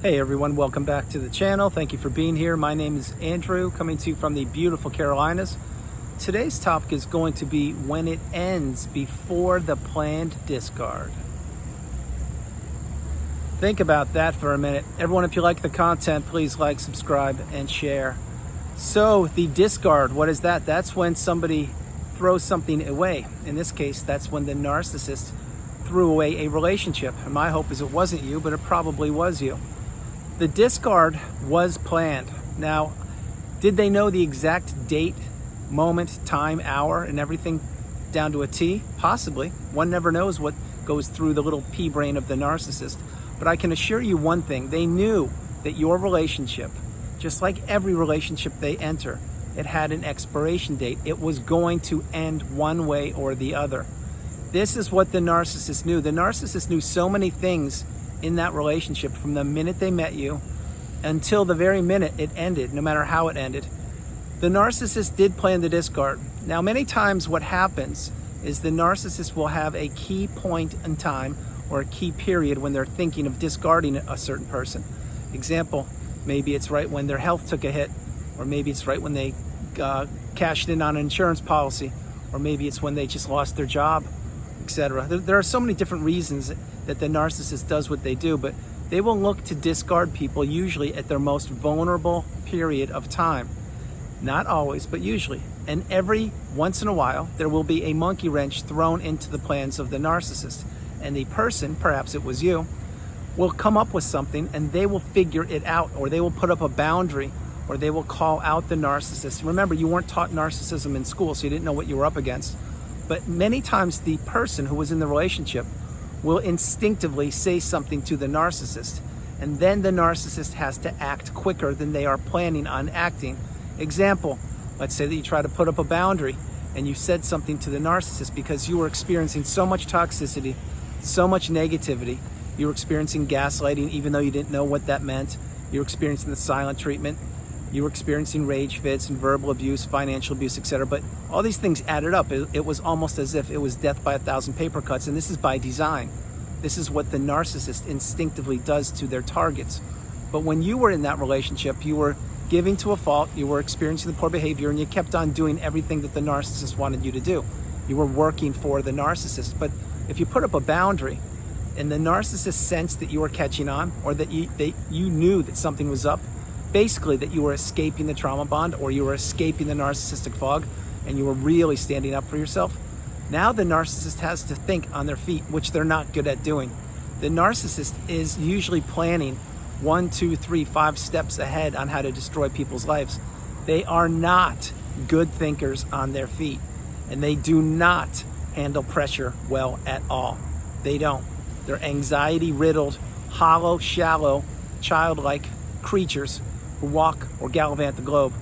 Hey everyone, welcome back to the channel. Thank you for being here. My name is Andrew, coming to you from the beautiful Carolinas. Today's topic is going to be when it ends before the planned discard. Think about that for a minute. Everyone, if you like the content, please like, subscribe, and share. So the discard, what is that? That's when somebody throws something away. In this case, that's when the narcissist threw away a relationship. And my hope is it wasn't you, but it probably was you. The discard was planned. Now, did they know the exact date, moment, time, hour, and everything down to a T? Possibly. One never knows what goes through the little pea brain of the narcissist. But I can assure you one thing. They knew that your relationship, just like every relationship they enter, it had an expiration date. It was going to end one way or the other. This is what the narcissist knew. The narcissist knew so many things in that relationship from the minute they met you until the very minute it ended, no matter how it ended. The narcissist did plan the discard. Now, many times what happens is the narcissist will have a key point in time or a key period when they're thinking of discarding a certain person. Example, maybe it's right when their health took a hit, or maybe it's right when they cashed in on an insurance policy, or maybe it's when they just lost their job, etc. There are so many different reasons that the narcissist does what they do, but they will look to discard people usually at their most vulnerable period of time. Not always, but usually. And every once in a while, there will be a monkey wrench thrown into the plans of the narcissist. And the person, perhaps it was you, will come up with something and they will figure it out, or they will put up a boundary, or they will call out the narcissist. Remember, you weren't taught narcissism in school, so you didn't know what you were up against. But many times the person who was in the relationship will instinctively say something to the narcissist, and then the narcissist has to act quicker than they are planning on acting. Example, let's say that you try to put up a boundary and you said something to the narcissist because you were experiencing so much toxicity, so much negativity. You were experiencing gaslighting even though you didn't know what that meant. You were experiencing the silent treatment. You were experiencing rage fits and verbal abuse, financial abuse, etc. But all these things added up. It was almost as if it was death by 1,000 paper cuts, and this is by design. This is what the narcissist instinctively does to their targets. But when you were in that relationship, you were giving to a fault, you were experiencing the poor behavior, and you kept on doing everything that the narcissist wanted you to do. You were working for the narcissist. But if you put up a boundary and the narcissist sensed that you were catching on, or that you knew that something was up, basically that you were escaping the trauma bond, or you were escaping the narcissistic fog, and you were really standing up for yourself, now the narcissist has to think on their feet, which they're not good at doing. The narcissist is usually planning 1, 2, 3, 5 steps ahead on how to destroy people's lives. They are not good thinkers on their feet, and they do not handle pressure well at all. They don't. They're anxiety-riddled, hollow, shallow, childlike creatures who walk or gallivant the globe.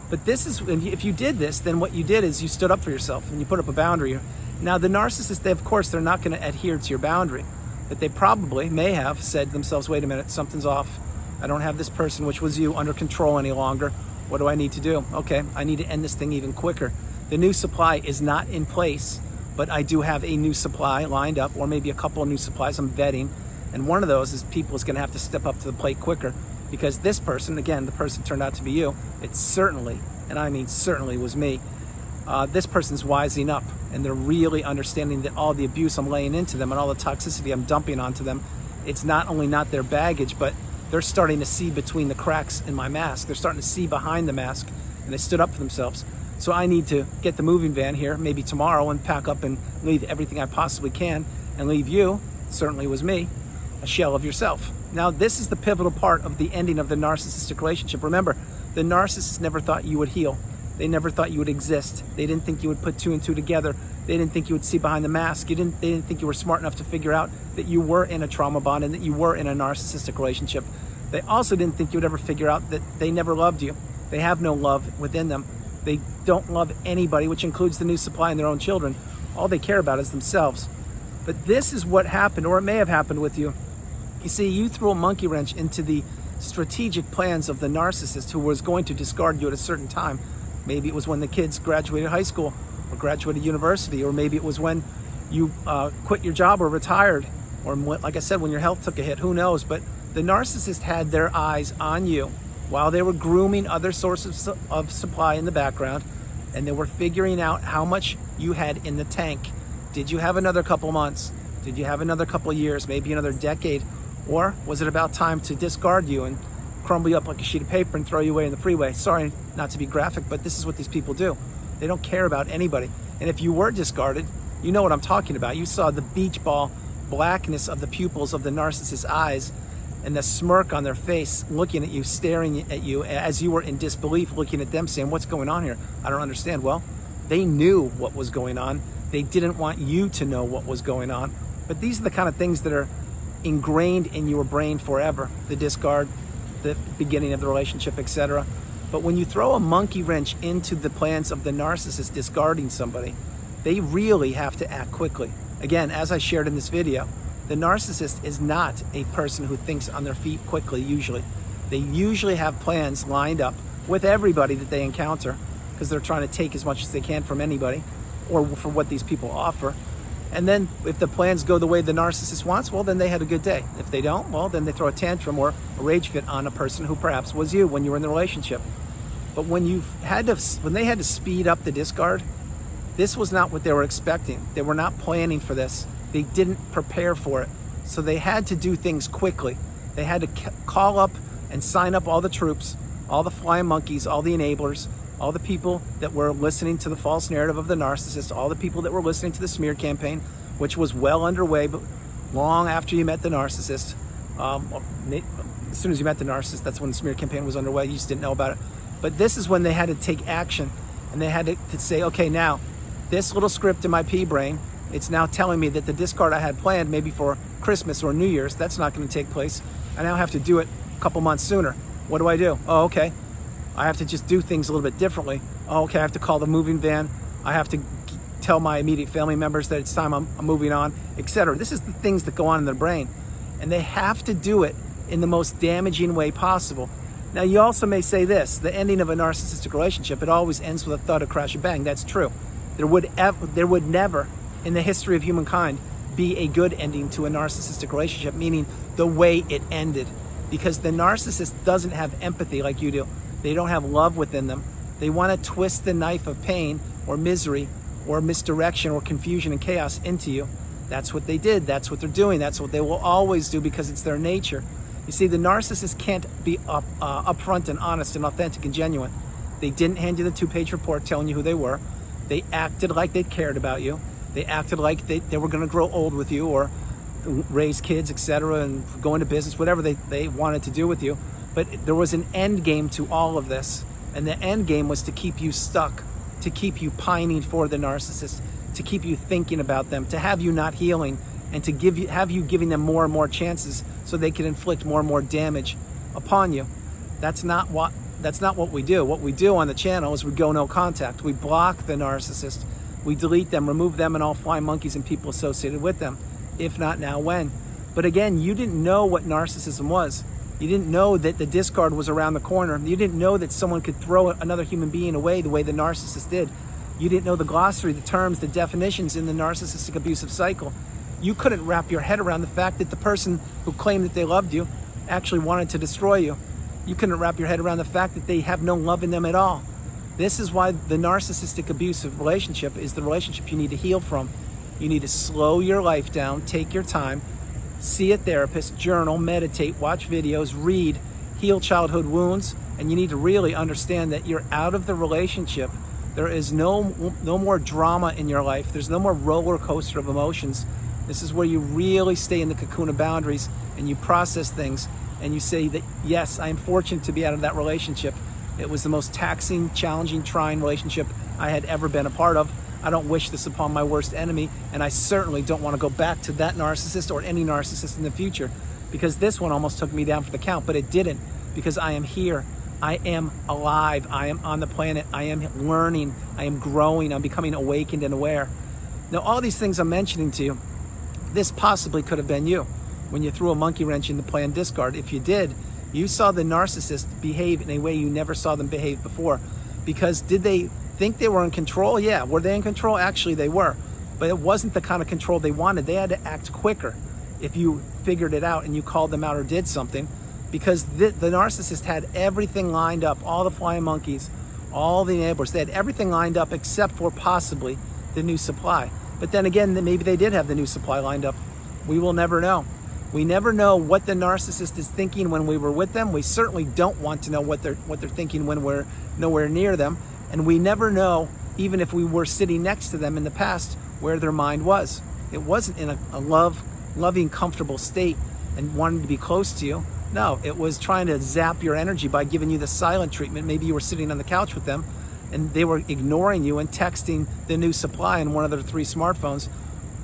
But this is, if you did this, then what you did is you stood up for yourself and you put up a boundary. Now the narcissist, they're not going to adhere to your boundary, but they probably may have said to themselves, wait a minute, something's off. I don't have this person, which was you, under control any longer. What do I need to do? Okay, I need to end this thing even quicker. The new supply is not in place, but I do have a new supply lined up, or maybe a couple of new supplies I'm vetting. And one of those is people is going to have to step up to the plate quicker, because this person, again, the person turned out to be you. It certainly, and I mean certainly, was me. This person's wising up, and they're really understanding that all the abuse I'm laying into them and all the toxicity I'm dumping onto them, it's not only not their baggage, but they're starting to see between the cracks in my mask. They're starting to see behind the mask, and they stood up for themselves. So I need to get the moving van here, maybe tomorrow, and pack up and leave everything I possibly can, and leave you, certainly was me, a shell of yourself. Now, this is the pivotal part of the ending of the narcissistic relationship. Remember, the narcissist never thought you would heal. They never thought you would exist. They didn't think you would put 2 and 2 together. They didn't think you would see behind the mask. They didn't think you were smart enough to figure out that you were in a trauma bond and that you were in a narcissistic relationship. They also didn't think you would ever figure out that they never loved you. They have no love within them. They don't love anybody, which includes the new supply and their own children. All they care about is themselves. But this is what happened, or it may have happened with you. You see, you threw a monkey wrench into the strategic plans of the narcissist who was going to discard you at a certain time. Maybe it was when the kids graduated high school or graduated university, or maybe it was when you quit your job or retired, or like I said, when your health took a hit. Who knows? But The narcissist had their eyes on you while they were grooming other sources of supply in the background, and they were figuring out how much you had in the tank. Did you have another couple months? Did you have another couple years, maybe another decade? Or was it about time to discard you and crumble you up like a sheet of paper and throw you away in the freeway? Sorry, not to be graphic, but this is what these people do. They don't care about anybody. And if you were discarded, you know what I'm talking about. You saw the beach ball blackness of the pupils of the narcissist's eyes and the smirk on their face, looking at you, staring at you as you were in disbelief, looking at them saying, what's going on here? I don't understand. Well, they knew what was going on. They didn't want you to know what was going on. But these are the kind of things that are ingrained in your brain forever. The discard, the beginning of the relationship, etc. But when you throw a monkey wrench into the plans of the narcissist discarding somebody, they really have to act quickly. Again, as I shared in this video, the narcissist is not a person who thinks on their feet quickly, usually. They usually have plans lined up with everybody that they encounter because they're trying to take as much as they can from anybody or for what these people offer. And then if the plans go the way the narcissist wants, well, then they had a good day. If they don't, well, then they throw a tantrum or a rage fit on a person who perhaps was you when you were in the relationship. But when they had to speed up the discard, this was not what they were expecting. They were not planning for this. They didn't prepare for it. So they had to do things quickly. They had to call up and sign up all the troops, all the flying monkeys, all the enablers, all the people that were listening to the false narrative of the narcissist, all the people that were listening to the smear campaign, which was well underway, but long after you met the narcissist. As soon as you met the narcissist, that's when the smear campaign was underway. You just didn't know about it. But this is when they had to take action, and they had to say, okay, now, this little script in my pea brain, it's now telling me that the discard I had planned maybe for Christmas or New Year's, that's not going to take place. I now have to do it a couple months sooner. What do I do? Oh, okay. I have to just do things a little bit differently. Oh, okay, I have to call the moving van. I have to tell my immediate family members that it's time I'm moving on, etc. This is the things that go on in their brain. And they have to do it in the most damaging way possible. Now, you also may say this, the ending of a narcissistic relationship, it always ends with a thud, a crash, a bang. That's true. There would never, in the history of humankind, be a good ending to a narcissistic relationship, meaning the way it ended. Because the narcissist doesn't have empathy like you do. They don't have love within them. They want to twist the knife of pain or misery or misdirection or confusion and chaos into you. That's what they did. That's what they're doing. That's what they will always do because it's their nature. You see, the narcissist can't be upfront and honest and authentic and genuine. They didn't hand you the 2-page report telling you who they were. They acted like they cared about you. They acted like they were going to grow old with you or raise kids, etc., and go into business, whatever they wanted to do with you. But there was an end game to all of this. And the end game was to keep you stuck, to keep you pining for the narcissist, to keep you thinking about them, to have you not healing, and to have you giving them more and more chances so they can inflict more and more damage upon you. That's not what we do. What we do on the channel is we go no contact. We block the narcissist. We delete them, remove them and all flying monkeys and people associated with them. If not now, when? But again, you didn't know what narcissism was. You didn't know that the discard was around the corner. You didn't know that someone could throw another human being away the way the narcissist did. You didn't know the glossary, the terms, the definitions in the narcissistic abusive cycle. You couldn't wrap your head around the fact that the person who claimed that they loved you actually wanted to destroy you. You couldn't wrap your head around the fact that they have no love in them at all. This is why the narcissistic abusive relationship is the relationship you need to heal from. You need to slow your life down, take your time, see a therapist, journal, meditate, watch videos, read, heal childhood wounds, and you need to really understand that you're out of the relationship. There is no more drama in your life. There's no more roller coaster of emotions. This is where you really stay in the cocoon of boundaries and you process things and you say that, yes, I am fortunate to be out of that relationship. It was the most taxing, challenging, trying relationship I had ever been a part of. I don't wish this upon my worst enemy, and I certainly don't want to go back to that narcissist or any narcissist in the future, because this one almost took me down for the count, but it didn't, because I am here. I am alive. I am on the planet. I am learning. I am growing. I'm becoming awakened and aware. Now, all these things I'm mentioning to you, this possibly could have been you when you threw a monkey wrench in the planned discard. If you did, you saw the narcissist behave in a way you never saw them behave before. Because did they think they were in control? Yeah. Were they in control? Actually, they were. But it wasn't the kind of control they wanted. They had to act quicker. if you figured it out and you called them out or did something, because the narcissist had everything lined up, all the flying monkeys, all the enablers. They had everything lined up except for possibly the new supply. But then again, maybe they did have the new supply lined up. We will never know. We never know what the narcissist is thinking when we were with them. We certainly don't want to know what they're thinking when we're nowhere near them. And we never know, even if we were sitting next to them in the past, where their mind was. It wasn't in a loving, comfortable state and wanting to be close to you. No, it was trying to zap your energy by giving you the silent treatment. Maybe you were sitting on the couch with them and they were ignoring you and texting the new supply in one of their 3 smartphones,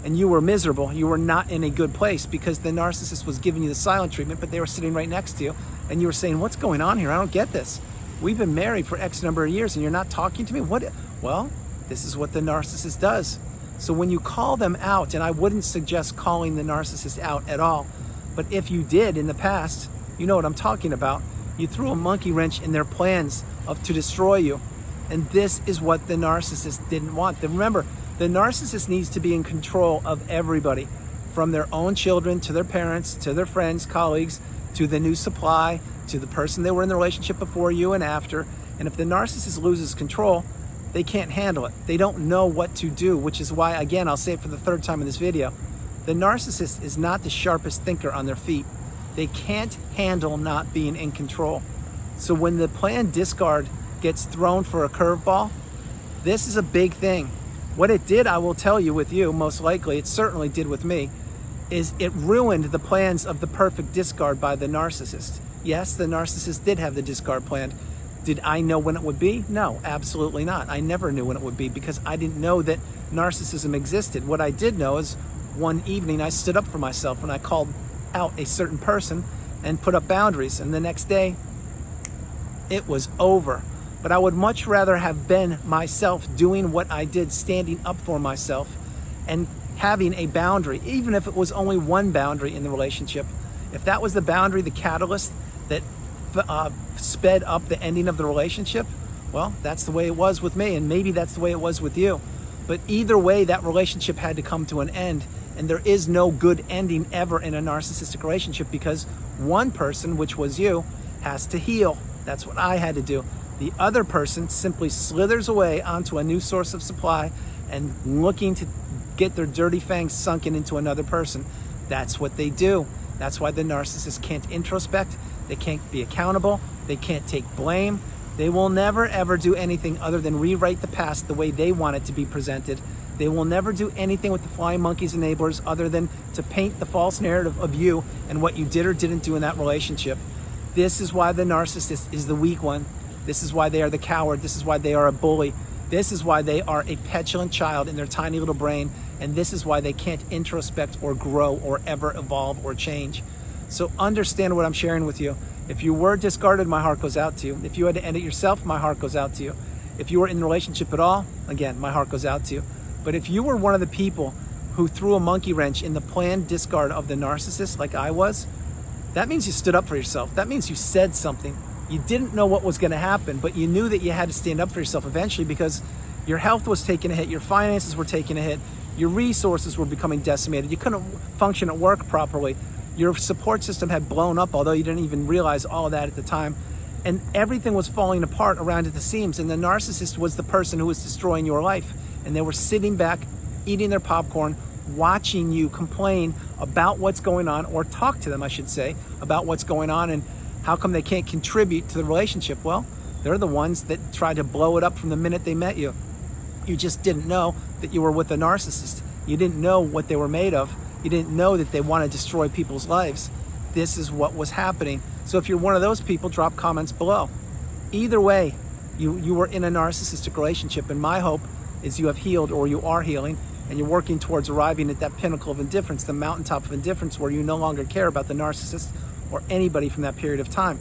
and you were miserable. You were not in a good place because the narcissist was giving you the silent treatment, but they were sitting right next to you and you were saying, what's going on here? I don't get this. We've been married for X number of years and you're not talking to me? What? Well, this is what the narcissist does. So when you call them out, and I wouldn't suggest calling the narcissist out at all, but if you did in the past, you know what I'm talking about. You threw a monkey wrench in their plans to destroy you. And this is what the narcissist didn't want. Remember, the narcissist needs to be in control of everybody, from their own children to their parents, to their friends, colleagues, to the new supply, to the person they were in the relationship before you and after. And if the narcissist loses control, they can't handle it. They don't know what to do, which is why, again, I'll say it for the 3rd time in this video, the narcissist is not the sharpest thinker on their feet. They can't handle not being in control. So when the planned discard gets thrown for a curveball, this is a big thing. What it did, I will tell you with you, most likely, it certainly did with me, is it ruined the plans of the perfect discard by the narcissist. Yes, the narcissist did have the discard planned. Did I know when it would be? No, absolutely not. I never knew when it would be because I didn't know that narcissism existed. What I did know is one evening I stood up for myself and I called out a certain person and put up boundaries, and the next day it was over. But I would much rather have been myself doing what I did, standing up for myself and having a boundary, even if it was only one boundary in the relationship. If that was the boundary, the catalyst that sped up the ending of the relationship, well, that's the way it was with me, and maybe that's the way it was with you. But either way, that relationship had to come to an end, and there is no good ending ever in a narcissistic relationship because one person, which was you, has to heal. That's what I had to do. The other person simply slithers away onto a new source of supply and looking to get their dirty fangs sunken into another person. That's what they do. That's why the narcissist can't introspect. They can't be accountable. They can't take blame. They will never ever do anything other than rewrite the past the way they want it to be presented. They will never do anything with the flying monkeys enablers other than to paint the false narrative of you and what you did or didn't do in that relationship. This is why the narcissist is the weak one. This is why they are the coward. This is why they are a bully. This is why they are a petulant child in their tiny little brain. And this is why they can't introspect or grow or ever evolve or change. So understand what I'm sharing with you. If you were discarded, my heart goes out to you. If you had to end it yourself, my heart goes out to you. If you were in a relationship at all, again, my heart goes out to you. But if you were one of the people who threw a monkey wrench in the planned discard of the narcissist like I was, that means you stood up for yourself. That means you said something. You didn't know what was going to happen, but you knew that you had to stand up for yourself eventually because your health was taking a hit, your finances were taking a hit, your resources were becoming decimated, you couldn't function at work properly, your support system had blown up, although you didn't even realize all of that at the time, and everything was falling apart around at the seams, and the narcissist was the person who was destroying your life, and they were sitting back, eating their popcorn, watching you complain about what's going on, or talk to them, I should say, about what's going on and how come they can't contribute to the relationship. Well, they're the ones that tried to blow it up from the minute they met you. You just didn't know that you were with a narcissist. You didn't know what they were made of. You didn't know that they want to destroy people's lives. This is what was happening. So if you're one of those people, drop comments below. Either way, you were in a narcissistic relationship, and my hope is you have healed, or you are healing, and you're working towards arriving at that pinnacle of indifference, the mountaintop of indifference, where you no longer care about the narcissist or anybody from that period of time.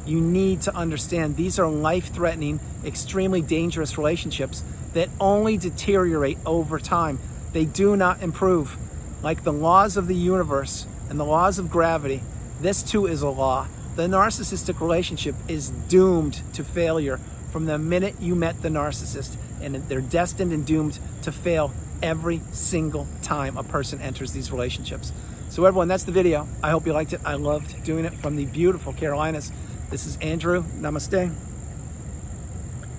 You need to understand these are life-threatening, extremely dangerous relationships that only deteriorate over time. They do not improve. Like the laws of the universe and the laws of gravity, this too is a law. The narcissistic relationship is doomed to failure from the minute you met the narcissist, and they're destined and doomed to fail every single time a person enters these relationships. So everyone, that's the video. I hope you liked it. I loved doing it from the beautiful Carolinas. This is Andrew. Namaste.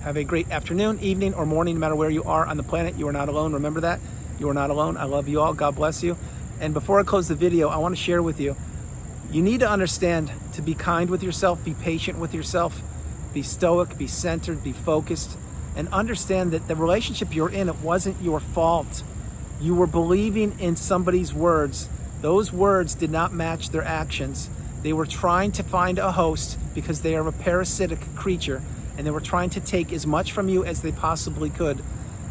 Have a great afternoon, evening, or morning, no matter where you are on the planet. You are not alone. Remember that. You are not alone. I love you all. God bless you. And before I close the video, I want to share with you, you need to understand to be kind with yourself, be patient with yourself, be stoic, be centered, be focused, and understand that the relationship you're in, it wasn't your fault. You were believing in somebody's words. Those words did not match their actions. They were trying to find a host because they are a parasitic creature, and they were trying to take as much from you as they possibly could.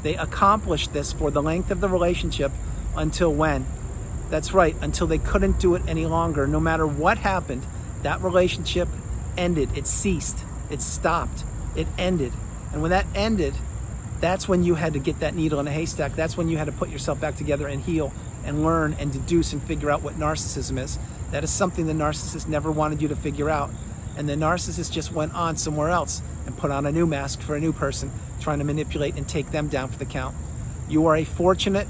They accomplished this for the length of the relationship until when? That's right, until they couldn't do it any longer. No matter what happened, that relationship ended. It ceased. It stopped. It ended. And when that ended, that's when you had to get that needle in a haystack. That's when you had to put yourself back together and heal and learn and deduce and figure out what narcissism is. That is something the narcissist never wanted you to figure out. And the narcissist just went on somewhere else and put on a new mask for a new person, trying to manipulate and take them down for the count. You are a fortunate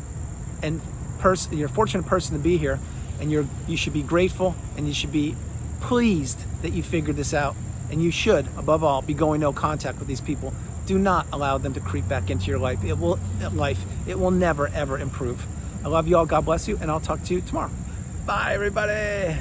you're a fortunate person to be here, and you should be grateful, and you should be pleased that you figured this out. And you should, above all, be going no contact with these people. Do not allow them to creep back into your life. It will never, ever improve. I love you all. God bless you, and I'll talk to you tomorrow. Bye, everybody.